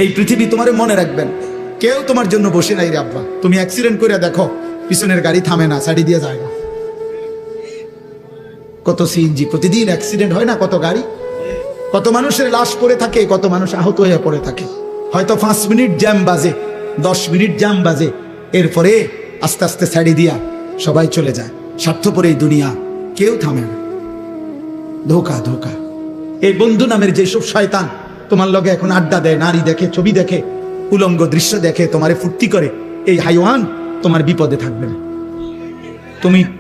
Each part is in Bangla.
এই পৃথিবী তোমার মনে রাখবেন, কেউ তোমার জন্য বসে নাই রে আব্বা। তুমি অ্যাক্সিডেন্ট করে দেখো, পিছনের গাড়ি থামে না, সাইড দিয়ে যায় না। কত সিএনজি প্রতিদিন অ্যাক্সিডেন্ট হয় না, কত গাড়ি, কত মানুষের লাশ পড়ে থাকে, কত মানুষ আহত হয়ে পড়ে থাকে। হয়তো 5 মিনিট জ্যাম বাজে, 10 মিনিট জ্যাম বাজে, এরপরে আস্তে আস্তে সাইড দিয়া সবাই চলে যায়। স্বার্থপর এই দুনিয়া, কেউ থামে না। ধোকা ধোকা। এই বন্ধু নামের যেসব শয়তান তোমার লগে এখন আড্ডা দেয়, নারী দেখে, ছবি দেখে, উলঙ্গ দৃশ্য দেখে, তোমারে ফুর্তি করে, এই হাইওয়ান তোমার বিপদে থাকবে না।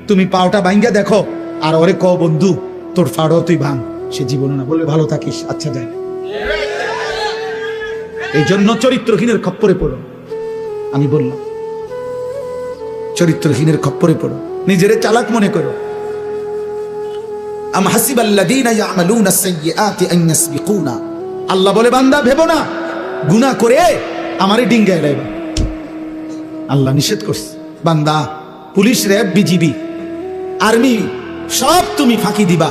তুমি পাওটা ভাঙ্গা দেখো, আর ওরে ক বন্ধু তোর ফাড়ও তুই ভাঙ, সে জীবন না বলে ভালো থাকিস, আচ্ছা যায়। এই জন্য চরিত্রহীনের খপ্পরে পড়ো। আমি বললাম চরিত্রহীনের খপ্পরে পড়ো, নিজেরে চালাক মনে করো। আম হাসিবাল্লাযীনা ইয়ামালুনা আস-সাইয়্যাতি আন ইয়াসবিকুনা, আল্লাহ বলে বান্দা ভেবো না গুনাহ করে আমারে ডিঙ্গায় লাইবা। আল্লাহ নিষেধ করছে, বান্দা পুলিশ, র‍্যাব, বিজিবি, আর্মি সব তুমি ফাঁকি দিবা,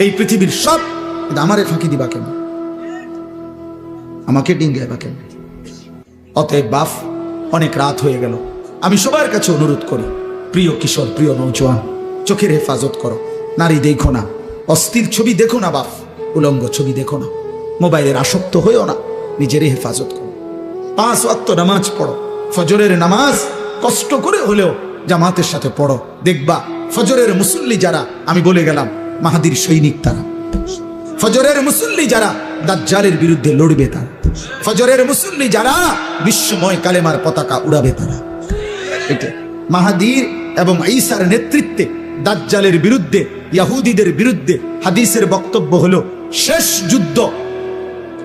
এই পৃথিবীর সব, কিন্তু আমারে ফাঁকি দিবা কেন? আমাকে ডিঙ্গাইবা কেন? অতএব বাপ, অনেক রাত হয়ে গেল। আমি সবার কাছে অনুরোধ করি, প্রিয় কিশোর, প্রিয় নওজোয়ান, চোখের হেফাজত করো। নারী দেখো না, অস্থির ছবি দেখো না বাপ, উলঙ্গ ছবি দেখো না, মোবাইলের আসক্ত হয়েও না, নিজেরই হেফাজত করো। 5 ওয়াক্ত নামাজ পড়ো, ফজরের নামাজ কষ্ট করে হলেও জামাতের সাথে পড়ো। দেখবা ফজরের মুসল্লি যারা, আমি বলে গেলাম মাহাদির সৈনিক তারা। ফজরের মুসল্লি যারা দাজ্জালের বিরুদ্ধে লড়বে তারা। ফজরের মুসল্লি যারা বিশ্বময় কালেমার পতাকা উড়াবে তারা। এটা মাহাদির এবং ঈসার নেতৃত্বে দাজ্জালের বিরুদ্ধে, ইহুদিদের বিরুদ্ধে হাদিসের বক্তব্য হলো শেষ যুদ্ধ,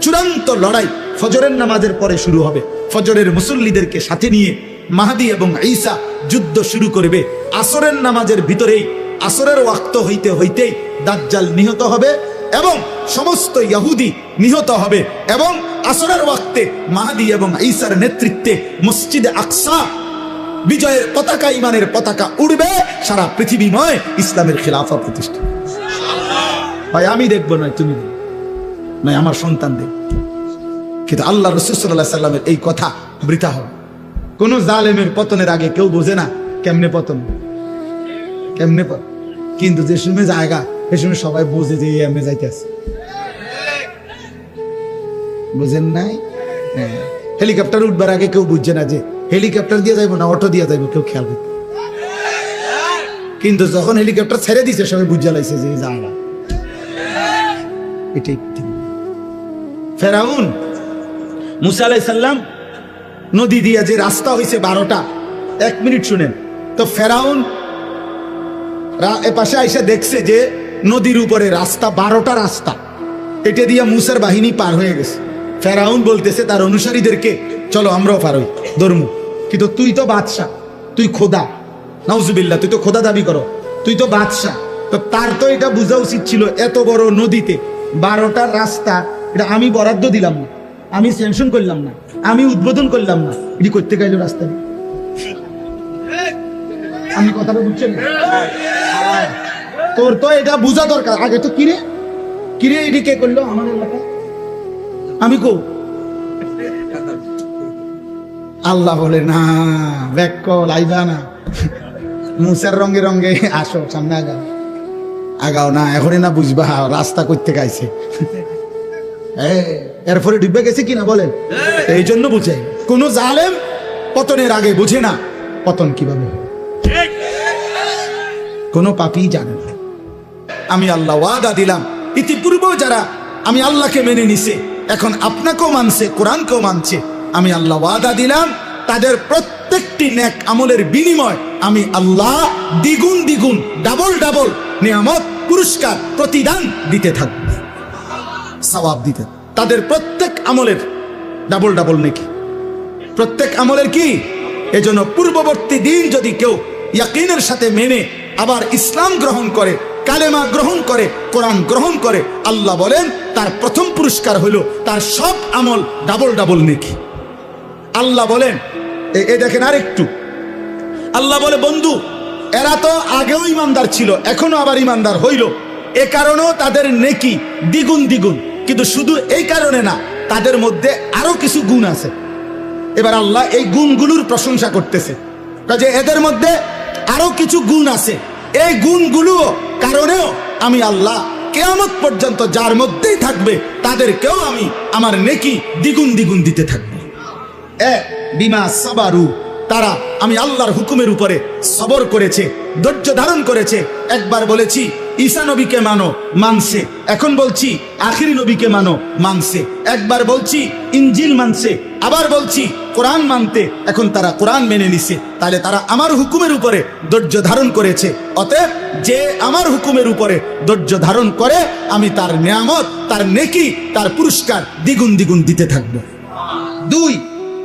চূড়ান্ত লড়াই ফজরের নামাজের পরে শুরু হবে। ফজরের মুসল্লিদেরকে সাথে নিয়ে মাহাদি এবং ঈসা যুদ্ধ শুরু করবে। আসরের নামাজের ভিতরেই, আসরের ওয়াক্ত হইতে হইতেই দাজ্জাল নিহত হবে এবং সমস্ত ইহুদি নিহত হবে, এবং আসরের ওয়াক্তে মাহাদি এবং ঈসার নেতৃত্বে মসজিদে আকসা বিজয়ের পতাকা, ইমানের পতাকা উড়বে, সারা পৃথিবীময় ইসলামের খিলাফা প্রতিষ্ঠা। ভাই আমি দেখবো নয়, তুমি নয়, আমার সন্তান দেখ, কিন্তু আল্লাহ রাসূল সাল্লাল্লাহু আলাইহি সাল্লামের এই কথা বৃথা হবে। কোন জালেমের পতনের আগে কেউ বোঝে না কেমনে পতন, কেমনে পতন, কিন্তু যে সময় জায়গা সে সময় সবাই বোঝে যে এমনি যাইতেছে। বুঝেন নাই? হেলিকপ্টার উঠবার আগে কেউ বুঝছে না যে হেলিকপ্টার দিয়ে যাইবো না অটো দিয়ে যাইবো, কেউ খেয়াল করতে। কিন্তু যখন হেলিকপ্টার ছেড়ে দিছে সবাই বুঝে লাইছে যে জায়গা এটাই। ফেরাউন মুসা আলাইহিস সালাম নদী দিয়ে যে রাস্তা হয়েছে 12টা, 1 মিনিট শুনেন তো। ফেরাউন এপাশে আইসা দেখছে যে নদীর উপরে রাস্তা, 12টা রাস্তা, এটা দিয়ে মুসার বাহিনী পার হয়ে গেছে। ফেরাউন বলতেছে তার অনুসারীদেরকে, চলো আমরাও পার হই, ধর্ম। কিন্তু তুই তো বাদশা, তুই খোদা, নাউজুবিল্লাহ, তুই তো খোদা দাবি করো, তুই তো বাদশা, তো তার তো এটা বোঝা উচিত ছিল এত বড় নদীতে 12টা রাস্তা, এটা আমি বরাদ্দ দিলাম না, আমি স্যাংশন করলাম না, আমি উদ্বোধন করলাম না, এটি করতে গেল রাস্তা। আমি কথাটা বুঝছেন? তোর তো এটা বোঝা দরকার আগে। তো কিরে কিরে এটি কে করলো আমার এলাকা? আমি কো আল্লাহ বলে না, ব্যাক কল আইবা না, মুসার রঙে রঙে আসো, সামনে আগাও, আগাও না, এখনই না বুঝবা রাস্তা করতে গাইছে। এরপরে ডুবে গেছে কিনা বলেন? এই জন্য বুঝে কোন জালেম পতনের আগে বুঝে না পতন কিভাবে, কোন পাপী জানে না। আমি আল্লাহ ওয়াদা দিলাম, ইতিপূর্বেও যারা আমি আল্লাহকে মেনে নিছে, এখন আপনাকেও মানছে, কোরআনকেও মানছে, আমি আল্লাহ ওয়াদা দিলাম তাদের প্রত্যেকটি নেক আমলের বিনিময় আমি আল্লাহ দ্বিগুণ দ্বিগুণ, ডাবল ডাবল নিয়ামত, পুরস্কার, প্রতিদান দিতে থাকব, সওয়াব দিতে। তাদের প্রত্যেক আমলের ডাবল ডাবল নেকি, প্রত্যেক আমলের কি। এজন্য পূর্ববর্তী দিন যদি কেউ ইয়াকিনের সাথে মেনে আবার ইসলাম গ্রহণ করে, কালেমা গ্রহণ করে, কোরআন গ্রহণ করে, আল্লাহ বলেন তার প্রথম পুরস্কার হলো তার সব আমল ডাবল ডাবল নেকি। আল্লাহ বলেন, এ দেখেন আরেকটু, আল্লাহ বলে বন্ধু এরা তো আগেও ইমানদার ছিল, এখনো আবার ইমানদার হইল, এ কারণেও তাদের নেকি দ্বিগুণ দ্বিগুণ। কিন্তু শুধু এই কারণে না, তাদের মধ্যে আরো কিছু গুণ আছে। এবার আল্লাহ এই গুণগুলোর প্রশংসা করতেছে, যে এদের মধ্যে আরো কিছু গুণ আছে, এই গুণগুলো কারণেও আমি আল্লাহ কিয়ামত পর্যন্ত যার মধ্যেই থাকবে তাদেরকেও আমি আমার নেকি দ্বিগুণ দ্বিগুণ দিতে থাকবো। বিমা সাবারু, তারা আমি আল্লাহর হুকুমের উপরে সবর করেছে, ধৈর্য ধারণ করেছে। একবার বলেছি ঈসা নবীকে মানো, মানছে। এখন বলছি আখিরি নবীকে মানো, মানছে। একবার বলছি ইনজিল মানছে, আবার বলছি কোরআন মানতে, এখন তারা কোরআন মেনে নিছে। তাহলে তারা আমার হুকুমের উপরে ধৈর্য ধারণ করেছে। অতএব যে আমার হুকুমের উপরে ধৈর্য ধারণ করে আমি তার নিয়ামত, তার নেকি, তার পুরস্কার দ্বিগুণ দ্বিগুণ দিতে থাকবো। 2,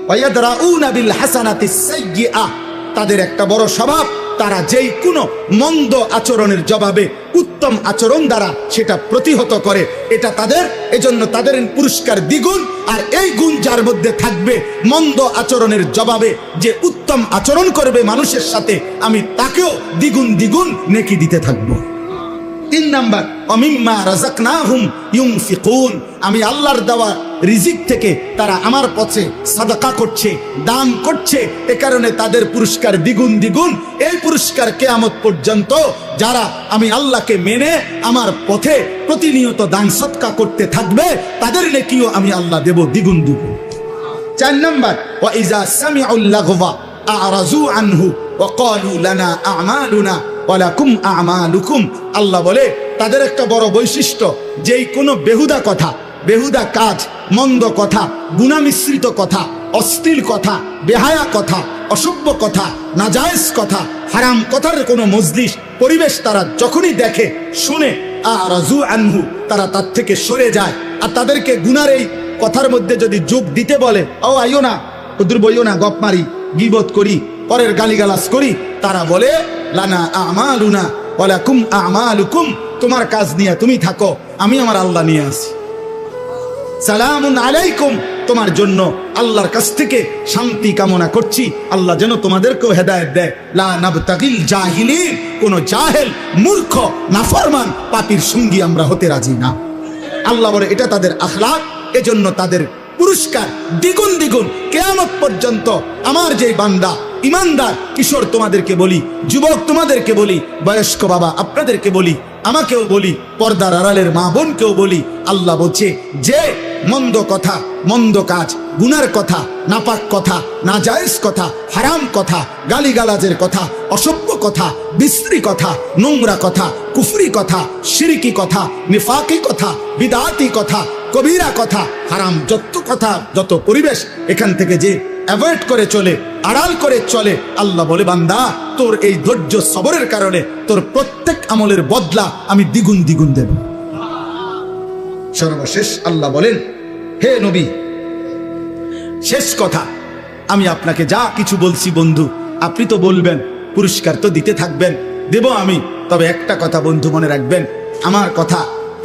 ওয়ায়াদরাউনা বিল হাসানাতিস সাইয়্যিআহ, তাদের একটা বড় স্বভাব, তারা যেই কোনো মন্দ আচরণের জবাবে উত্তম আচরণ দ্বারা সেটা প্রতিহত করে। এটা তাদের, এজন্য তাদের পুরস্কার দ্বিগুণ। আর এই গুণ যার মধ্যে থাকবে, মন্দ আচরণের জবাবে যে উত্তম আচরণ করবে মানুষের সাথে, আমি তাকেও দ্বিগুণ দ্বিগুণ নেকি দিতে থাকবো। 3 নাম্বার, অমিম্মা রাযাকনাহুম ইউনফিকুন, আমি আল্লাহর দেওয়া রিজিক থেকে তারা আমার পথে সাদাকা করছে, দান করছে, এ কারণে তাদের পুরস্কার দ্বিগুণ দ্বিগুণ। এই পুরস্কার কিয়ামত পর্যন্ত যারা আমি আল্লাহকে মেনে আমার পথে প্রতিনিয়ত দান সদকা করতে থাকবে, তাদের নেকিও আমি আল্লাহ দেব দ্বিগুণ দ্বিগুণ। 4 নাম্বার, ওয়া ইযা সামিউল লাগওয়া আ'রাযু আনহু ওয়া ক্বালু লানা আ'মালুনা ওয়া লাকুম আ'মালুকুম, আল্লাহ বলে তাদের একটা বড় বৈশিষ্ট্য, যেই কোনো বেহুদা কথা, বেহুদা কাজ, মন্দ কথা, গুনাহ মিশ্রিত কথা, অশ্লীল কথা, বেহায়া কথা, অসভ্য কথা, নাজায়েজ কথা, হারাম কথার কোনো মজলিস পরিবেশ তারা যখনই দেখে শুনে, আ'রাযু আনহু, তারা তার থেকে সরে যায়। আর তাদেরকে গুনার এই কথার মধ্যে যদি যোগ দিতে বলে, ও আইও না, ওদের বইও না, গপ মারি, গীবত করি, পরের গালিগালাজ করি, তারা বলে লানা আমালুনা ওয়া লাকুম আমালুকুম, তোমার কাজ নিয়ে তুমি থাকো, আমি আমার আল্লাহ নিয়ে আসি। সালামুন আলাইকুম, তোমার জন্য আল্লাহর কাছ থেকে শান্তি কামনা করছি, আল্লাহ যেন তোমাদেরকেও হেদায়েত দেয়। লা নাবতাগিল জাহিলিন, কোন জাহেল, মূর্খ, নাফরমান, পাপীর সঙ্গী আমরা হতে রাজি না। আল্লাহ বলে এটা তাদের আখলাক, এজন্য তাদের পুরস্কার দ্বিগুণ দ্বিগুণ কিয়ামত পর্যন্ত। আমার যে বান্দা ইমানদার, কিশোর তোমাদেরকে বলি, যুবক তোমাদেরকে বলি, বয়স্ক বাবা আপনাদেরকে বলি, আমাকেও বলি, পর্দার আড়ালের মা বোনকেও বলি, আল্লাহ বলছে যে মন্দ কথা, মন্দ কাজ, গুনার কথা, নাপাক কথা, নাজায়েজ কথা, হারাম কথা, গালিগালাজের কথা, অসভ্য কথা, বিশ্রী কথা, নোংরা কথা, কুফরি কথা, শিরকি কথা, নিফাকি কথা, বিদআতি কথা, কবিরা কথা, হারাম যত কথা, যত পরিবেশ, এখান থেকে যে অ্যাভয়েড করে চলে, আড়াল করে চলে, আল্লাহ বলে বান্দা তোর এই ধৈর্য সবরের কারণে তোর প্রত্যেক আমলের বদলা আমি দ্বিগুণ দ্বিগুণ দেব। সর্বশেষ আল্লাহ বলেন, হে নবী, শেষ কথা, আমি আপনাকে যা কিছু বলছি বন্ধু, আপনি তো বলবেন, পুরস্কার তো দিতে থাকবেন, দেব আমি। তবে একটা কথা বন্ধু মনে রাখবেন, আমার কথা,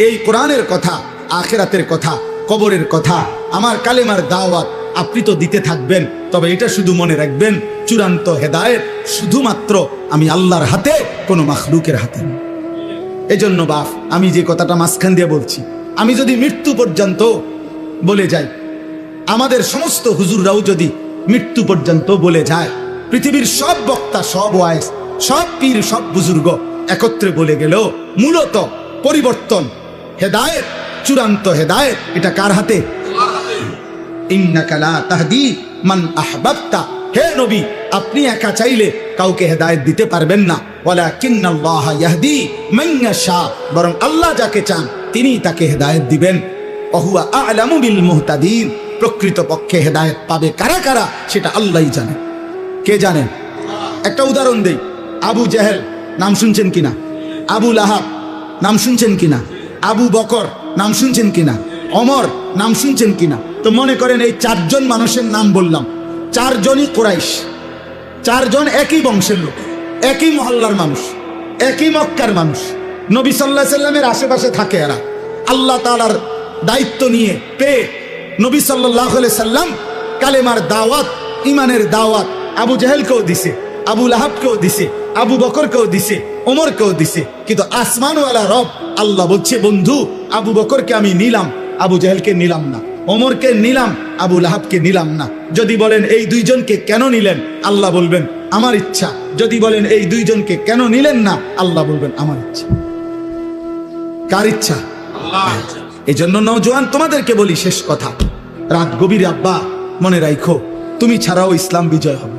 এই কোরআনের কথা, আখিরাতের কথা, কবরের কথা, আমার কালেমার দাওয়াত আপনি তো দিতে থাকবেন। তবে এটা শুধু মনে রাখবেন, চূড়ান্ত হেদায়েত শুধুমাত্র আমি আল্লাহর হাতে, কোনো মাখলুকের হাতে না। এজন্য বাপ, আমি যে কথাটা মাঝখান দিয়ে বলছি, আমি যদি মৃত্যু পর্যন্ত বলে যাই, আমাদের সমস্ত হুজুররাও যদি মৃত্যু পর্যন্ত বলে যায়, পৃথিবীর সব বক্তা, সব ওয়াইজ, সব পীর, সব বুজুর্গ একত্রে বলে গেলেও মূলত পরিবর্তন, হেদায়েত, চূড়ান্ত হেদায়েত এটা কার হাতে? ইন্নাকা লা তাহদি মান আহবাবতা, হে নবী, আপনি একা চাইলে কাউকে হেদায়েত দিতে পারবেন না। ওয়ালাকিন্নাল্লাহ ইয়াহদি মান ইয়াশা, বরং আল্লাহ যাকে চান তিনি তাকে হেদায়েত দিবেন। ওহুয়া আ'লামু বিল মুহতাদিন, প্রকৃত পক্ষে হেদায়েত পাবে কারা কারা সেটা আল্লাহই জানে। কে জানেন? একটা উদাহরণ দেই, আবু জেহেল নাম শুনছেন কিনা? আবু লাহাব নাম শুনছেন কিনা? আবু বকর নাম শুনছেন কিনা? ওমর নাম শুনছেন কিনা? তো মনে করেন এই 4 জন মানুষের নাম বললাম, 4 জনই কুরাইশ, 4 জন একই বংশের লোক, একই মহল্লার মানুষ, একই মক্কার মানুষ, নবী সাল্লাল্লাহু আলাইহি সাল্লামের আশেপাশে থাকে এরা। আল্লাহ তাআলার দায়িত্ব নিয়ে পেয়ে নবী সাল্লাল্লাহু আলাইহি সাল্লাম কালেমার দাওয়াত, ইমানের দাওয়াত আবু জেহেলকেও দিছে, আবু লাহাবকেও দিছে, আবু বকরকেও দিছে, ওমরকেও দিছে। কিন্তু আসমানওয়ালা রব আল্লাহ বলছে, বন্ধু আবু বকরকে আমি নিলাম, আবু জেহেলকে নিলাম না। ওমরকে নিলাম, আবু লাহাবকে নিলাম না। যদি বলেন এই দুইজনকে কেন নিলেন, আল্লাহ বলবেন আমার ইচ্ছা। যদি বলেন এই দুইজনকে কেন নিলেন না, আল্লাহ বলবেন আমার ইচ্ছা। কার ইচ্ছা? এই জন্য নওজোয়ান তোমাদেরকে বলি, শেষ কথা, রাত গভীরে আব্বা মনে রাখো, তুমি ছাড়াও ইসলাম বিজয় হবে।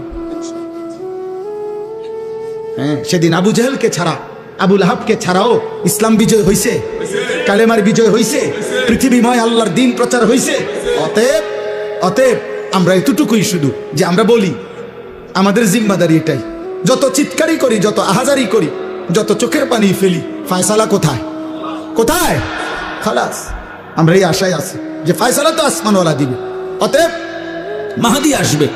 হ্যাঁ, সেদিন আবু জাহেলকে ছাড়া, আবু লাহাবকে ছাড়াও ইসলাম বিজয় হইছে, কালেমার বিজয় হইছে, পৃথিবীময় আল্লাহর দ্বীন প্রচার হইছে। অতএব অতএব আমরা এতটুকুই শুধু যে আমরা বলি, আমাদের জিম্মাদারি এটাই, যত চিৎকারি করি, যত আহাজারি করি, যত চোখের পানি ফেলি, ফায়সালা কোথায়? কোথায়? খালাস, আমরা এই আশায় আছি যে ফায়সালা তো আসমানওয়ালা দিবে। অতএব মাহদী আসবে,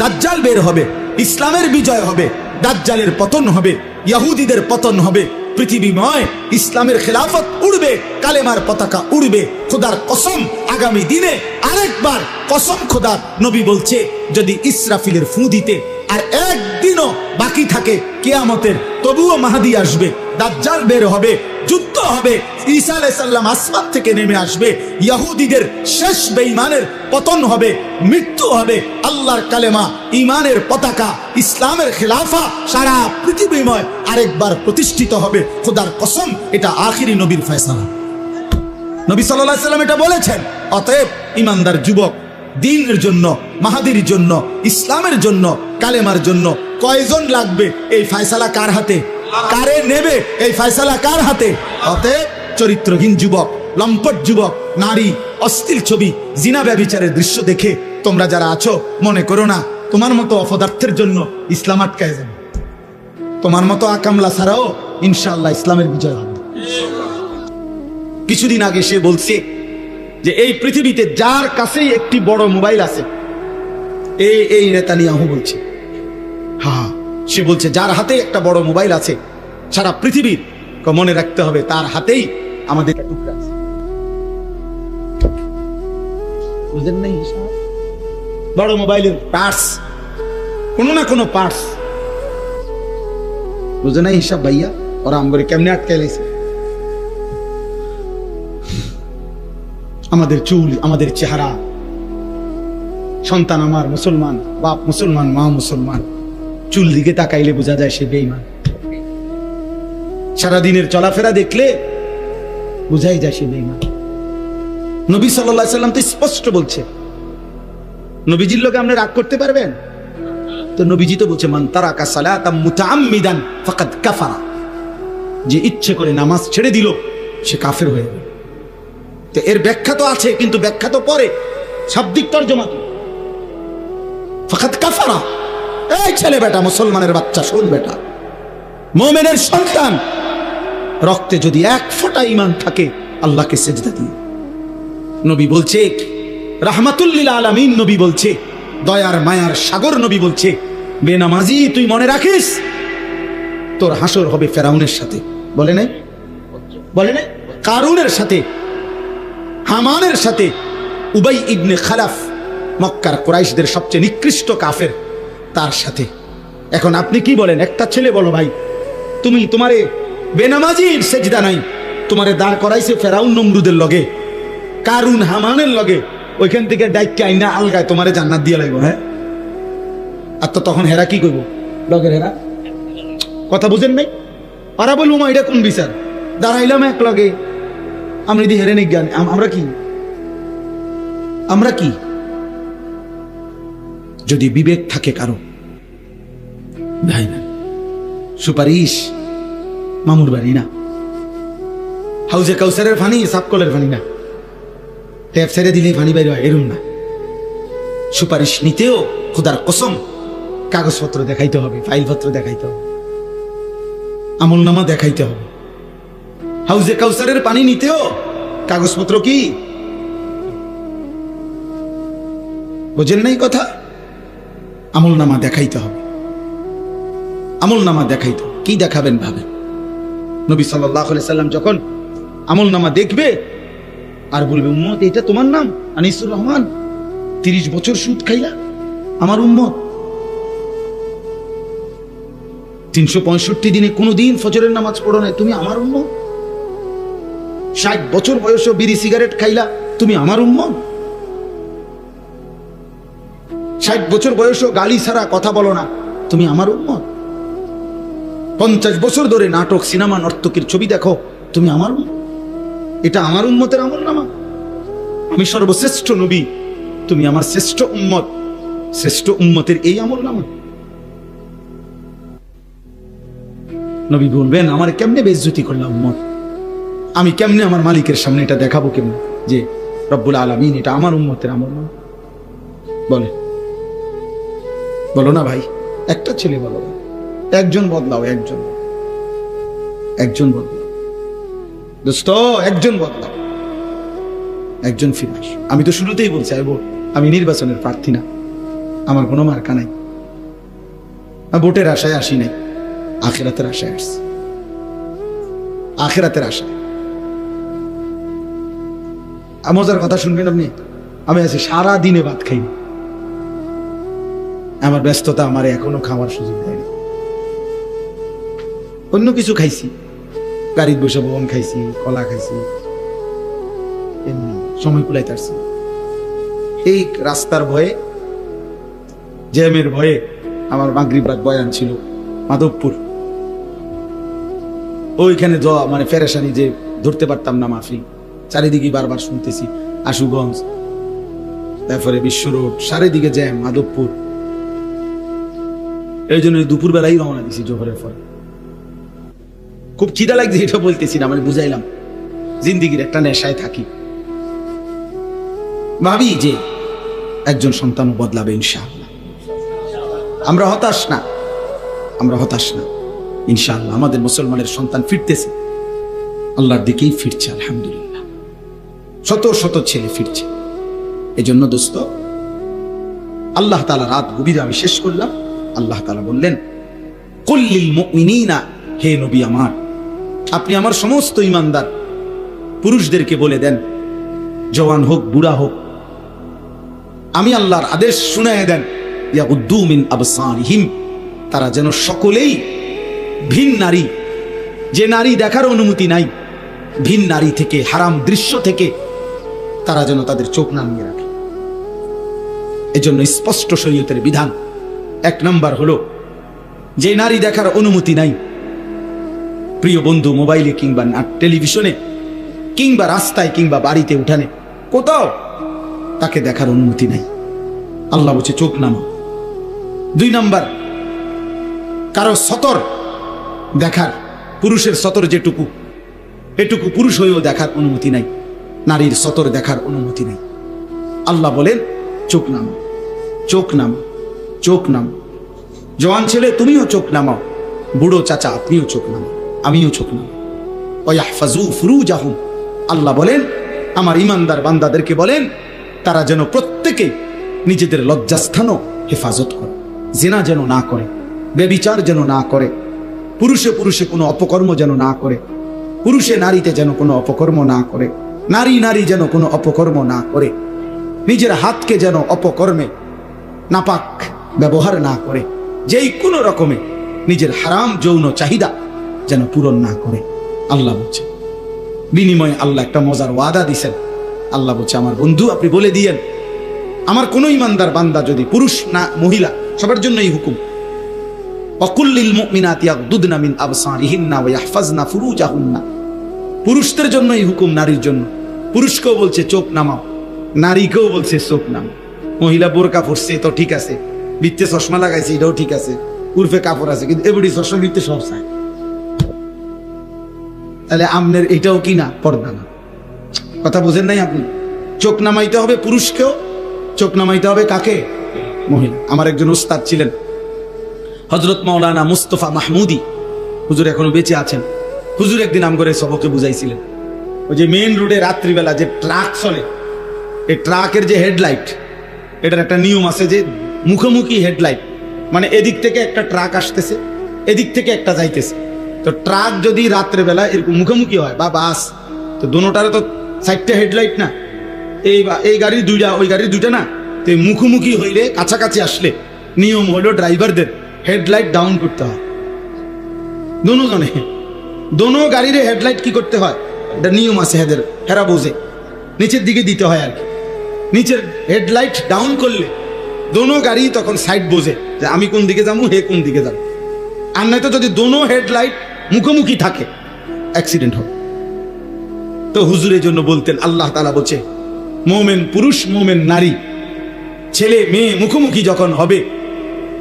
দাজ্জাল বের হবে, ইসলামের বিজয় হবে, দাজ্জালের পতন হবে, ইহুদিদের পতন হবে, পৃথিবীময় ইসলামের খেলাফত উড়বে, কালেমার পতাকা উড়বে। খোদার কসম, আগামী দিনে আরেকবার কসম খোদার, নবী বলছে যদি ইসরাফিলের ফু দিতে আর একদিনও বাকি থাকে কিয়ামতের, তবুও মাহদী আসবে, দাজ্জাল বের হবে, যুদ্ধ হবে, ঈসা আলাইহিস সালাম আসমান থেকে নেমে আসবে, ইহুদিদের শেষ বেঈমানের পতন হবে, মৃত্যু হবে, আল্লাহর কালেমা, ঈমানের পতাকা, ইসলামের খেলাফা সারা পৃথিবীময় আরেকবার প্রতিষ্ঠিত হবে। খোদার কসম, এটা আখিরি নবীর ফয়সালা। নবী সাল্লাল্লাহু আলাইহি সাল্লাম এটা বলেছেন। অতএব ইমানদার যুবক, দ্বীনের জন্য, মাহাদির জন্য, ইসলামের জন্য, কালেমার জন্য কয়জন লাগবে? এই ফয়সালা কার হাতে? কারে নেবে এই ফয়সালা কার হাতে? অতএব চরিত্রহীন যুবক, লম্পট যুবক, নারী, অশ্লীল ছবি, জিনা ব্যভিচারের দৃশ্য দেখে তোমরা যারা আছো, মনে করো না তোমার মতো অপদার্থের জন্য ইসলাম আটকায় যাবে। তোমার মতো আকামলা ছাড়াও ইনশাআল্লাহ ইসলামের বিজয় হবে। কিছুদিন আগে সে বলছে যে এই পৃথিবীতে যার কাছেই একটি বড় মোবাইল আছে, এই নেতানিয়াহু বলছে, হ্যাঁ, সে বলছে যার হাতে একটা বড় মোবাইল আছে সারা পৃথিবীর, মনে রাখতে হবে তার হাতেই আমাদের টুকরা আছে। বুঝেন নাই? বড় মোবাইলের পার্টস, কোনো না কোনো পার্টস, বুঝে নাই হিসাব ভাইয়া? ওরা আমগরে কেমনে আটকাই লাইছে। আমাদের চুল, আমাদের চেহারা, সন্তান আমার মুসলমান, বাপ মুসলমান, মা মুসলমান, চুল দিকে তাকাইলে বোঝা যায় সে বেঈমান। সারাদিনের চলাফেরা দেখলে বোঝাই যায় সে বেঈমান। নবী সাল্লাল্লাহু আলাইহি সাল্লাম তো স্পষ্ট বলছে, নবীজির লোকে আপনি রাগ করতে পারবেন? তো নবীজি তো বলছে মান তারাকা সালাতাম মুতাআম্মিদান ফাকাদ কাফারা, যে ইচ্ছে করে নামাজ ছেড়ে দিল সে কাফের হয়ে গেল। তো এর ব্যাখ্যা তো আছে, কিন্তু ব্যাখ্যা তো পরে, শাব্দিক তর্জমা তো ফাকাদ কাফারা। এই ছেলে বেটা, মুসলমানের বাচ্চা, শোন বেটা, মুমিনের সন্তান, রক্তে যদি এক ফোঁটা ঈমান থাকে আল্লাহকে সিজদা দিও। নবী বলছে, রাহমাতুল লিল আলামিন নবী বলছে, দয়ার মায়ার সাগর নবী বলছে, বেনামাজি তুই মনে রাখিস তোর হাসর হবে ফেরাউনের সাথে। বলে নাই? বলে নাই? কারুনের সাথে, হামানের সাথে, উবাই ইবনে খালাফ, মক্কার কুরাইশদের সবচেয়ে নিকৃষ্ট কাফের, তার সাথে। এখন আপনি কি বলেন? একটা ছেলে বলো ভাই, তুমি তোমারে বেনামাজির সেজদা নাই, তোমারে দাঁড় করাইছে ফেরাউন নমরুদের লগে, কারুন হামানের লগে, ওইখান থেকে ডাইকে আইনা আলগায় তোমারে জান্নাত দিয়ে লাগবে। হ্যাঁ, আর তো তখন হেরা কি করবো? লগের হেরা কথা বুঝেন নাই? ওরা বলবো মা এটা কোন বিচার? দাঁড়াইলাম এক লগে, আমি যদি হেরে নেই জ্ঞান, আমরা কি? আমরা কি? যদি বিবেক থাকে কারো, ভাই না, সুপারিশ মামুর বাড়ি না, হাউজে কাউসারের ফানি সাপকলের ফানি না, ট্যাপ ছেড়ে দিলেই ফানি বাইরে হয়, এরম না। সুপারিশ নিতেও খোদার কসম কাগজপত্র দেখাইতে হবে, ফাইলপত্র দেখাইতে হবে, আমলনামা দেখাইতে হবে। হাউজে কাউসারের পানি নিতেও কাগজপত্র কি? বোঝেন নাই কথা? আমলনামা দেখাইতে হবে, আমলনামা দেখাইতে হবে। কি দেখাবেন ভাবেন? নবী সাল্লাল্লাহু আলাইহি সাল্লাম যখন আমলনামা দেখবে আর বলবে, উম্মত এটা তোমার নাম আনিসুর রহমান, 30 বছর সুদ খাইলা, আমার উম্মত 365 দিনে কোনোদিন ফজরের নামাজ পড়ো নাই, তুমি আমার উম্মত। 60 বছর বয়সে বিড়ি সিগারেট খাইলা, তুমি আমার উম্মত। 60 বছর বয়সও গালি ছাড়া কথা বলো না, তুমি আমার উম্মত। 50 বছর ধরে নাটক, সিনেমা, নর্তকীর ছবি দেখো, তুমি আমার উম্মত। এটা আমার উম্মতের আমলনামা? আমি সর্বশ্রেষ্ঠ নবী, তুমি আমার শ্রেষ্ঠ উম্মত, শ্রেষ্ঠ উম্মতের এই আমলনামা? নবী বলবেন, আমার কেমনে বেইজ্জতি করলাম উম্মত, আমি কেমনে আমার মালিকের সামনে এটা দেখাবো কেমনে যে রব্বুল আলামিন এটা আমার উম্মতের আমলনামা? বলে, বলো না ভাই, একটা ছেলে বলো, একজন বদলাও, একজন বদলাও দোস্ত, একজন বদলাও, একজন ফিরে আস। আমি তো শুরুতেই বলছি আমি নির্বাচনের প্রার্থী না, আমার কোনো মার্কা নাই, ভোটের আশায় আসি নাই, আখিরাতের আশায় আসছি, আখিরাতের আশায়। মজার কথা শুনবেন আপনি, আমি আছি সারা দিনে ভাত খাইনি, আমার ব্যস্ততা আমার এখনো খাওয়ার সুযোগ দেয়নি। অন্য কিছু খাইছি, গাড়িতে বসে ভবন খাইছি, কলা খাইছি, এমনি সময় কুলাইতে পারছি। এই রাস্তার ভয়ে, জ্যামের ভয়ে আমার মাগরিব রাত বয়ান ছিল মাধবপুর, ওইখানে মানে ফেরেশানি যে ধরতে পারতাম না মাহফিল, চারিদিকে বারবার শুনতেছি আশুগঞ্জ, তারপরে বিশ্ব রোড, চারিদিকে জ্যাম, মাধবপুর। এই জন্য দুপুর বেলাই রওনা দিছি জোহরের পরে। খুব খিদা লাগছে, এটা বলতেছি না, মানে বুঝাইলাম জিন্দিগির একটা নেশায় থাকি, ভাবি যে একজন সন্তানও বদলাবে ইনশাআল্লাহ। আমরা হতাশ না, আমরা হতাশ না, ইনশাআল্লাহ আমাদের মুসলমানের সন্তান ফিরতেছে, আল্লাহর দিকেই ফিরছে, আলহামদুলিল্লাহ। শত শত ছেলে ফিরছে। এজন্য দোস্ত, আল্লাহ তাআলা রাত গভীরে আমি শেষ করলাম, আল্লাহ তাআলা বললেন, কুল লিল মুমিনিনা, হে নবী আমার, আপনি আমার সমস্ত ঈমানদার পুরুষদেরকে বলে দেন, জওয়ান হোক বুড়া হোক, আমি আল্লাহর আদেশ শুনায়ে দেন, ইয়াগুদ্দু মিন আবসারিহিম, তারা যেন সকলেই ভিন নারী, যে নারী দেখার অনুমতি নাই, ভিন নারী থেকে, হারাম দৃশ্য থেকে তারা যেন তাদের চোখ নামিয়ে রাখে। এজন্য স্পষ্ট শরীয়তের বিধান, 1 নাম্বার হলো, যে নারী দেখার অনুমতি নাই, প্রিয় বন্ধু, মোবাইলে কিংবা টেলিভিশনে কিংবা রাস্তায় কিংবা বাড়িতে উঠানে কোথাও তাকে দেখার অনুমতি নাই, আল্লাহ বলছে চোখ নামা। 2 নাম্বার, কারো সতর দেখার, পুরুষের সতর যেটুকু, এটুকু পুরুষ হয়েও দেখার অনুমতি নাই, নারীর সতর দেখার অনুমতি নাই। আল্লাহ বলেন চোখ নামা, চোখ নামা, চোখ নামা। জওয়ান ছেলে তুমিও চোখ নামাও, বুড়ো চাচা আপনিও চোখ নামাও, আমিও চোখ নামাও। ওয়াহফাজু ফুরুজাহুম, আল্লাহ বলেন আমার ঈমানদার বান্দাদেরকে বলেন তারা যেন প্রত্যেকে নিজেদের লজ্জাস্থানও হেফাজত করে, জিনা যেন না করে, ব্যভিচার যেন না করে, পুরুষে পুরুষে কোনো অপকর্ম যেন না করে, পুরুষে নারীতে যেন কোনো অপকর্ম না করে, নারী নারী যেন কোনো অপকর্ম না করে, নিজের হাতকে যেন অপকর্মে নাপাক ব্যবহার না করে, যেই কোনো রকমে নিজের হারাম যৌন চাহিদা যেন পূরণ না করে। আল্লাহ বলছে, বিনিময়ে আল্লাহ একটা মজার ওয়াদা দিছেন। আল্লাহ বলছে, আমার বন্ধু আপনি বলে দিয়েন, আমার কোন ঈমানদার বান্দা যদি, পুরুষ না মহিলা সবার জন্যই হুকুম, ওয়াকুল্লিল মুমিনাতি ইয়াগদুদনা মিন আবসারিহিন্না ওয়া ইয়াহফাজনা ফুরুজাহুন্না, পুরুষদের জন্যই হুকুম, নারীর জন্য। পুরুষকেও বলছে চোখ নামাও, নারীকেও বলছে চোখ নামাও। মহিলা বোরকা পরছে তো ঠিক আছে, বৃত্তে চশমা লাগাইছে এটাও ঠিক আছে, উর্ফে কাপড় আছে, কিন্তু এবারে চশমা বৃত্তে সব চায়, তাহলে আমনের এটাও কি না, পর্দা না? কথা বুঝেন নাই আপনি? চোখ নামাইতে হবে পুরুষকেও, চোখ নামাইতে হবে কাকে? মহিলা। আমার একজন উস্তাদ ছিলেন হযরত মাওলানা মুস্তাফা মাহমুদি, হুজুর এখনো বেঁচে আছেন। হুজুর একদিন আমগরে সবকে বুঝাইছিলেন, ওই যে মেইন রোডে রাত্রিবেলা যে ট্রাক চলে, এই ট্রাকের যে হেডলাইট, এটার একটা নিয়ম আছে যে মুখোমুখি হেডলাইট, মানে এদিক থেকে একটা ট্রাক আসতেছে, এদিক থেকে একটা যাইতেছে, তো ট্রাক যদি রাত্রেবেলা এরকম মুখোমুখি হয় বা বাস, তো দোনোটারে তো 4টা হেডলাইট না, এই গাড়ির 2টা ওই গাড়ির 2টা না, তো মুখোমুখি হইলে কাছাকাছি আসলে নিয়ম হলো ড্রাইভারদের হেডলাইট ডাউন করতে হয়। দোনো গাড়ির হেডলাইট কি করতে হয়, এটা নিয়ম আছে হেদের, হেরা বোঝে, নিচের দিকে দিতে হয় আর কি। নিচের হেডলাইট ডাউন করলে দোনো গাড়ি তখন সাইড বোঝে যে আমি কোন দিকে যাবো, হে কোন দিকে যাবো। আর নয়তো যদি দোনো হেডলাইট মুখোমুখি থাকে অ্যাক্সিডেন্ট হবে। তো হুজুরের জন্য বলতেন, আল্লাহ তাআলা বলছে মোমেন পুরুষ মোমেন নারী, ছেলে মেয়ে মুখোমুখি যখন হবে,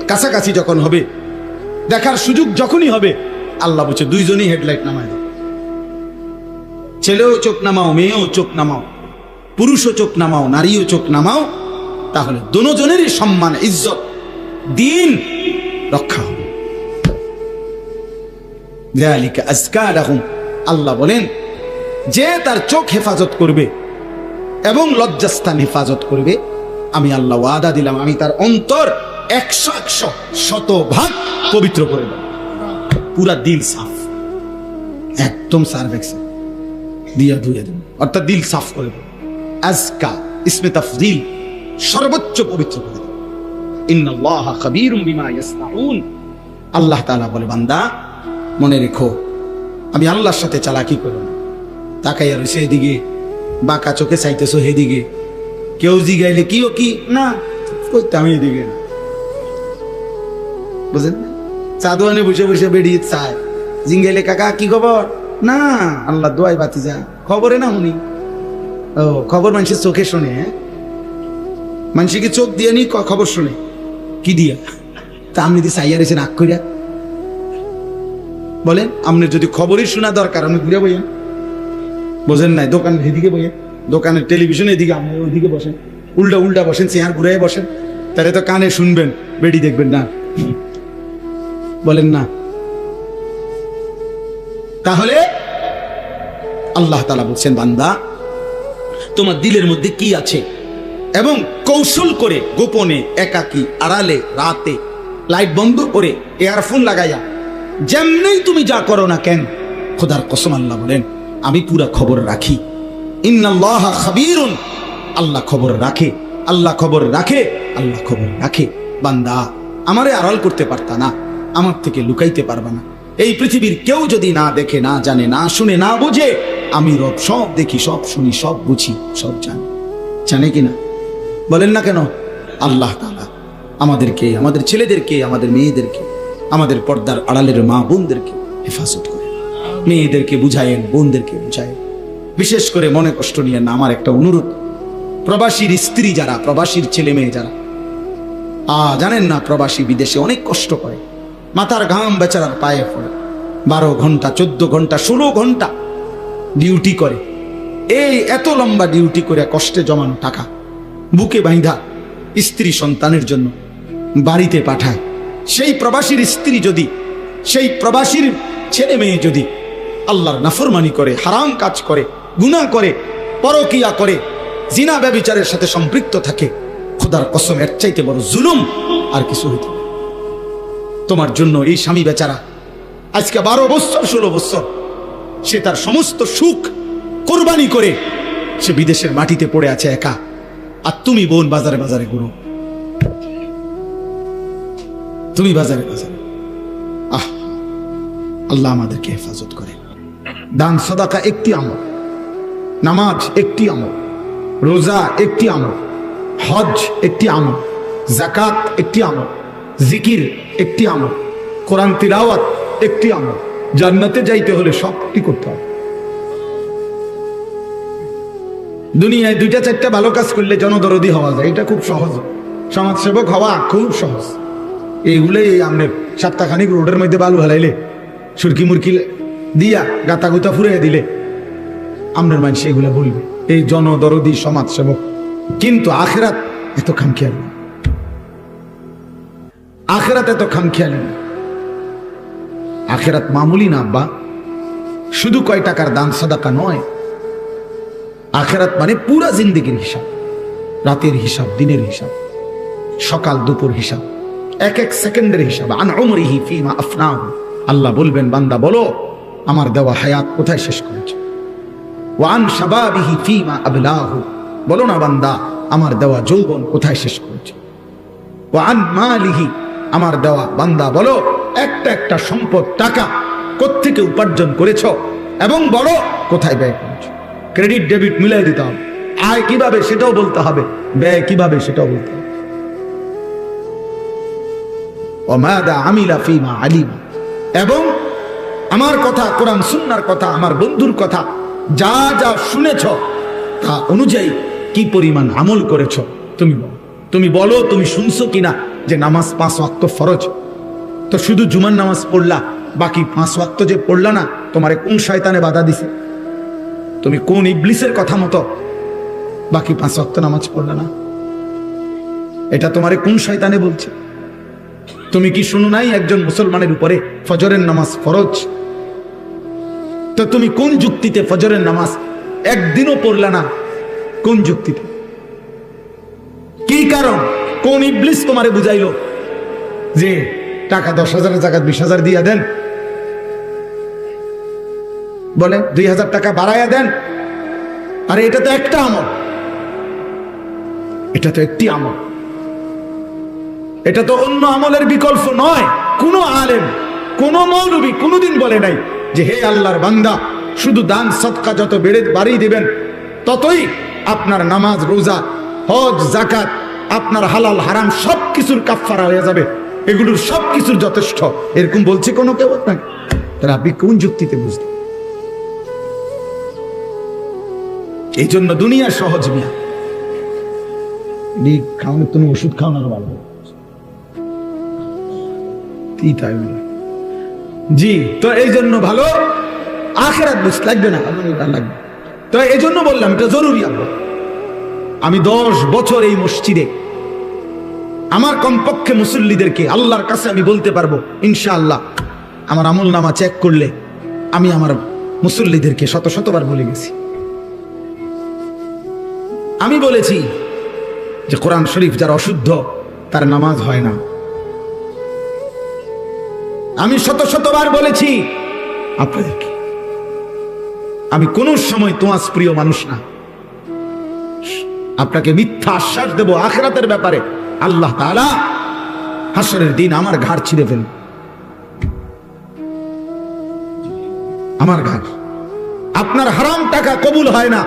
কাছাকাছি যখন হবে, দেখার সুযোগ যখনই হবে, আল্লাহ বলছে দুইজনই হেডলাইট নামায় দাও। ছেলেও চোখ নামাও, মেয়েও চোখ নামাও, পুরুষও চোখ নামাও, নারীও চোখ নামাও, তাহলে দুজনেরই সম্মান, ইজ্জত, দিন রক্ষা হবে। যালিকা আজকা লাহুম, আল্লাহ বলেন যে তার চোখ হেফাজত করবে এবং লজ্জাস্থান হেফাজত করবে, আমি আল্লাহ ওয়াদা দিলাম আমি তার অন্তর 100 শতভাগ পবিত্র করে দেব। পুরা দিল সাফ, একদম সার্ভেক্স দিয়া ধুয়ে দেব, অর্থাৎ দিল সাফ করে দেব। আজকা ইসমে তাফজিল, সর্বোচ্চ পবিত্র করে দেব। ইন্নাল্লাহা খাবীরুম বিমা ইয়াসনাউন, আল্লাহ তাআলা বলে বান্দা মনে রেখো আমি আল্লাহর সাথে চালাকি করব না। তাকাইয়া রইছে এদিকে, বাঁকা চোখে চাইতেছো হেদিকে, কেউ জিগাইলে কিও কি না করতে আমি এদিকে না, বুঝলেন? চাদোয়ানে বসে বসে বেরিয়ে চায়, জিঙ্গাইলে কাকা কি খবর, না আল্লাহ দোয়াই বাতি যা খবরে না শুনি। ও খবর মানুষের চোখে শোনে, মানুষে কি চোখ দিয়ে নি খবর শুনে কি দিয়া? তা আপনি যদি চাইয়া রয়েছেন আগ করিয়া বলেন, আপনার যদি খবরই শোনা দরকার আপনি ঘুরে বইয়েন, বোঝেন নাই? দোকানের এদিকে বইয়েন, দোকানের টেলিভিশন এদিকে, আপনি ওইদিকে বসেন, উল্টা উল্টা বসেন, চেয়ার ঘুরে বসেন, তাহলে তো কানে শুনবেন, বেডি দেখবেন না, বলেন না? তাহলে আল্লাহ তাআলা বলছেন বান্দা তোমার দিলের মধ্যে কি আছে, এবং কৌশল করে গোপনে, একাকী, আড়ালে, রাতে, লাইট বন্ধ করে, ইয়ারফোন লাগাইয়া, যেমনি তুমি যা করো না কেন, খোদার কসম আল্লাহ বলেন আমি পুরা খবর রাখি। ইন্নাল্লাহা খাবীরুন, আল্লাহ খবর রাখে, আল্লাহ খবর রাখে, আল্লাহ খবর রাখে। বান্দা আমারে আড়াল করতে পারতা না, আমার থেকে লুকাইতে পারবা না। এই পৃথিবীর কেউ যদি না দেখে, না জানে, না শুনে, না বুঝে, আমি রব সব দেখি, সব শুনি, সব বুঝি, সব জানি। জানে কিনা? বলেন না কেন? আল্লাহ তাআলা আমাদেরকে, আমাদের ছেলেদেরকে, আমাদের মেয়েদেরকে, আমাদের পর্দার আড়ালের মা বোনদেরকে হেফাজত করে, মেয়েদেরকে বুঝায়েন, বোনদেরকে বুঝায়েন। বিশেষ করে মনে কষ্ট নিয়ে না, আমার একটা অনুরোধ, প্রবাসীর স্ত্রী যারা, প্রবাসীর ছেলে মেয়ে যারা, জানেন না প্রবাসী বিদেশে অনেক কষ্ট করে, মাথার ঘাম বেচারার পায়ে পড়ে, 12 ঘন্টা, 14 ঘন্টা, 16 ঘন্টা ডিউটি করে। এই এত লম্বা ডিউটি করে কষ্টে জমানো টাকা বুকে বাইন্ধা স্ত্রী সন্তানের জন্য বাড়িতে পাঠায়। সেই প্রবাসীর স্ত্রী যদি, সেই প্রবাসীর ছেলে মেয়ে যদি আল্লাহর নাফরমানি করে, হারাম কাজ করে, গুনাহ করে, পরকিয়া করে, জিনা ব্যভিচারের সাথে সম্পৃক্ত থাকে, খোদার কসম এর চাইতে বড় জুলুম আর কিছু হইতে পারে। তোমার জন্য এই স্বামী বেচারা আজকে 12 বছর 16 বছর সে তার সমস্ত সুখ কোরবানি করে সে বিদেশের মাটিতে পড়ে আছে একা, আর তুমি বোন বাজারে বাজারে ঘুরো, তুমি বাজারে বাজারে। আল্লাহ আমাদেরকে হেফাজত করে। দান সাদাকা একটি আমল, নামাজ একটি আমল, রোজা একটি আমল, হজ একটি আমল, যাকাত একটি আমল, জিকির একটি আমল, কোরআন তিলাওয়াত একটি আমল। জান্নাতে যাইতে হলে সবটি করতে হবে। দুনিয়ায় 2টা-4টা ভালো কাজ করলে জনদরদি হওয়া যায়, এটা খুব সহজ। সমাজসেবক হওয়া খুব সহজ। এইগুলোই আমরা সপ্তাহখানিক রোডের মধ্যে বালু হালাইলে, সুরকি মুরকি দিয়া গাতা গুতা ফুরাইয়া দিলে আমরা মানুষ এগুলা বলবে এই জনদরদি সমাজসেবক। কিন্তু আখিরাত এত খামখেয়ালি না, আখিরাত এত খামখেয়ালি না। আখিরাত মামুলি না আব্বা, শুধু কয় টাকার দান সাদাকা নয়। আখিরাত মানে পুরা জিন্দেগির হিসাব, রাতের হিসাব, দিনের হিসাব, সকাল দুপুর হিসাব, এক এক সেকেন্ডের হিসাব। আন উমরিহি ফিমা আফনাহু, আল্লাহ বলবেন বান্দা বলো আমার দেওয়া হায়াত কোথায় শেষ করেছে। ওয়া আন শাবাবিহি ফিমা আবলাহু, বলো না বান্দা আমার দেওয়া যৌবন কোথায় শেষ করেছে। ওয়া আন মালিহি, আমার দেওয়া বান্দা বলো একটা একটা সম্পদ টাকা কোত্থেকে উপার্জন করেছো, এবং বলো কোথায় ব্যয় করেছো। ক্রেডিট ডেবিট মিলাই দিতে হবে। আয় কিভাবে সেটাও বলতে হবে, ব্যয় কিভাবে সেটাও বলতে হবে। ওয়া মাযা আমিলা ফীমা আলিম, এবং আমার কথা, কোরআন সুন্নাহর কথা, আমার বন্ধুর কথা, যা যা শুনেছ তা অনুযায়ী কি পরিমাণ আমল করেছ তুমি বলো তুমি শুনছো কিনা যে নামাজ 5 ওয়াক্ত ফরজ। তো শুধু জুমার নামাজ পড়লা, বাকি 5 ওয়াক্ত যে পড়লা না, তোমারে কোন শয়তানে বাধা দিছে? তুমি কোন ইবলিসের কথা মতো বাকি 5 ওয়াক্ত নামাজ পড়লা না? এটা তোমারে কোন শয়তানে বলছে? তুমি কি শুনো নাই একজন মুসলমানের উপরে ফজরের নামাজ ফরজ? তো তুমি কোন যুক্তিতে ফজরের নামাজ একদিনও পড়লা না? কোন যুক্তিতে? কি কারণ? কোন ইবলিস তোমারে বুঝাইলো যে টাকা 10,000-এর জায়গায় 20,000 দিয়া দেন, বলে 2,000 টাকা বাড়াইয়া দেন? আরে এটা তো একটা আমল, এটা তো একটি আমল, এটা তো অন্য আমলের বিকল্প নয়। কোন আলেম, কোন মৌলবী কোনদিন বলে নাই যে হে আল্লাহর বান্দা, শুধু দান সদকা যত বাড়িয়ে দিবেন ততই আপনার নামাজ, রোজা, হজ, যাকাত, আপনার হালাল হারাম সবকিছুর কাফফারা হয়ে যাবে, এগুলোর সবকিছুর যথেষ্ট, এরকম বলছে কোনো কেউ? আপনাকে তাহলে আপনি কোন যুক্তিতে বুঝলেন? এই জন্য দুনিয়া সহজ মিয়া, খাওয়ানোর তুমি ওষুধ খাওয়ানোর ভালো। জি, তো এই জন্য ভালো আখিরাত বুঝ লাগবে না, লাগবে। তো এই জন্য বললাম এটা জরুরি। আমি 10 বছর এই মসজিদে আমার কমপক্ষে মুসল্লিদেরকে আল্লাহর কাছে আমি বলতে পারবো ইনশাআল্লাহ, আমার আমল নামা চেক করলে আমি আমার মুসল্লিদেরকে শতবার বলে গেছি। আমি বলেছি যে কোরআন শরীফ যার অশুদ্ধ তার নামাজ হয় না। আমি শতবার বলেছি আপনাদেরকে, আমি কোন সময় তোমার প্রিয় মানুষ না। আপনাকে মিথ্যা আশ্বাস দেব আখিরাতের ব্যাপারে, আল্লাহ তাআলা হাসরের দিন আমার ঘাড় ছিঁড়ে ফেলবে, আমার ঘাড়। আপনার হারাম টাকা কবুল হয় না,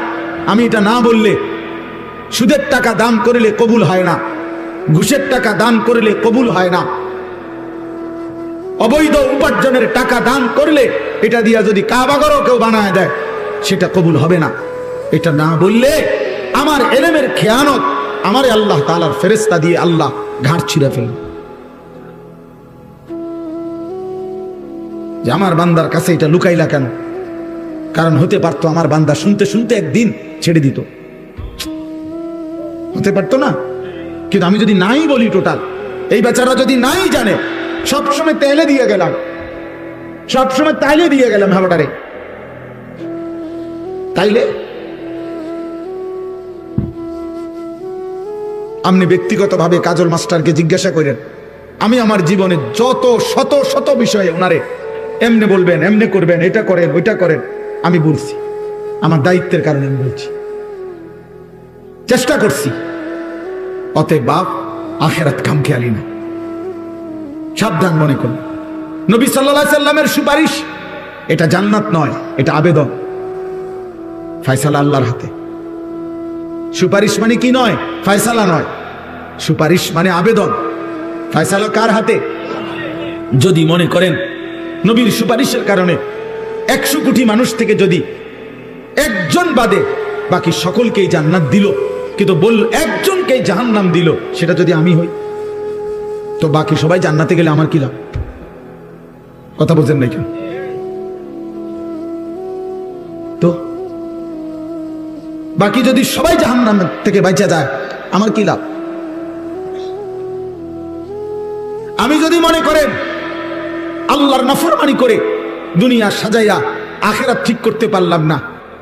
আমি এটা না বললে। সুদের টাকা দান করিলে কবুল হয় না, ঘুষের টাকা দান করিলে কবুল হয় না, অবৈধ উপার্জনের টাকা দান করলে এটা দিয়া যদি কাবাঘরও কেউ বানায় দেয় সেটা কবুল হবে না। এটা না বললে আমার এলেমের খেয়ানত আমার আল্লাহ তাআলার ফেরেশতা দিয়ে আল্লাহ ঘাড় ছিঁড়ে ফেলবে। যে আমার বান্দার কাছে এটা লুকাইলা কেন? কারণ হতে পারতো আমার বান্দা শুনতে শুনতে একদিন ছেড়ে দিত, হতে পারতো না? কিন্তু আমি যদি নাই বলি, টোটাল এই বেচারা যদি নাই জানে, সবসময় তেলে দিয়ে গেলাম, সবসময় তাইলে দিয়ে গেলাম হাওয়াটারে, তাইলে আপনি ব্যক্তিগতভাবে কাজল মাস্টারকে জিজ্ঞাসা করেন, আমি আমার জীবনে যত শত বিষয়ে ওনারে এমনে বলবেন, এমনে করবেন, এটা করেন, ওইটা করেন, আমি বলছি, আমার দায়িত্বের কারণে আমি বলছি, চেষ্টা করছি। অতএব বাপ আখিরাত খামখেয়ালি না, সাবধান মনে করুন। নবী সাল্লাল্লাহু আলাইহি সাল্লামের সুপারিশ এটা জান্নাত নয়, এটা আবেদন, ফয়সালা আল্লাহর হাতে। সুপারিশ মানে কি নয়? ফয়সালা নয়, সুপারিশ মানে আবেদন। ফয়সালা কার হাতে? যদি মনে করেন নবীর সুপারিশের কারণে 100 কোটি মানুষ থেকে যদি একজন বাদে বাকি সকলকেই জান্নাত দিল, কিন্তু একজনকেই জাহান্নাম দিল, সেটা যদি আমি হই, তো বাকি সবাই জান্নাতে গেলে আমার কি লাভ? কথা বলছেন নাই কেন? তো বাকি যদি সবাই জাহান্নাম থেকে বাঁচা যায়, আমার কি লাভ? আমি যদি মনে করেন আল্লাহর নাফরমানি করে দুনিয়া সাজাইয়া আখিরাত ঠিক করতে পারলাম না,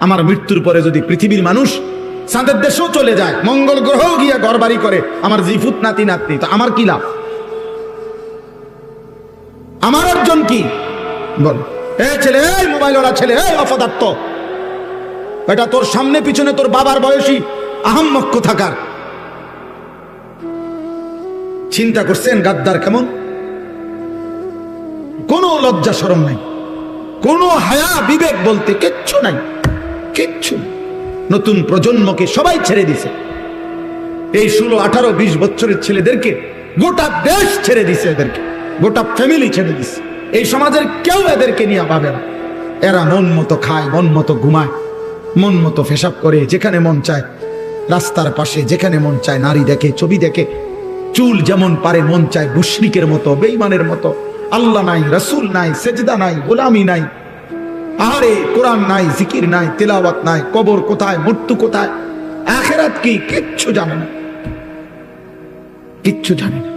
আমার মৃত্যুর পরে যদি পৃথিবীর মানুষ চাঁদের দেশেও চলে যায়, মঙ্গল গ্রহেও গিয়ে ঘরবাড়ি করে, আমার জিফুত নাতি নাতনি, তো আমার কি লাভ? আমার অর্জন কি? বল ছেলে, মোবাইলওয়ালা ছেলে, অপদার্থ, এটা তোর সামনে পিছনে তোর বাবার বয়সী আহাম্মক থাকার। চিন্তা করছেন গাদ্দার কেমন? কোনো লজ্জা শরম নাই, কোনো হায়া বিবেক বলতে কিচ্ছু নাই, কিচ্ছু। নতুন প্রজন্মকে সবাই ছেড়ে দিছে, এই 16, 18, 20 বছরের ছেলেদেরকে গোটা দেশ ছেড়ে দিছে এদেরকে। গোটা ফ্যামিলি ছেড়ে দিছে। এই সমাজের কেউ এদেরকে নিয়ে ভাবে না। এরা মন মতো খায়, মন মতো ঘুমায়, মন মতো পেশাব করে, যেখানে মন চায় রাস্তার পাশে, যেখানে মন চায় নারী দেখে, ছবি দেখে, চুল যেমন পারে মন চায় মুশরিকের মতো, বেঈমানের মতো। আল্লাহ নাই, রাসূল নাই, সেজদা নাই, গোলামি নাই, আরে কোরআন নাই, জিকির নাই, তেলাওয়াত নাই, কবর কোথায়, মৃত্যু কোথায়, আখিরাত কি, কিচ্ছু জানে না, কিচ্ছু জানে না।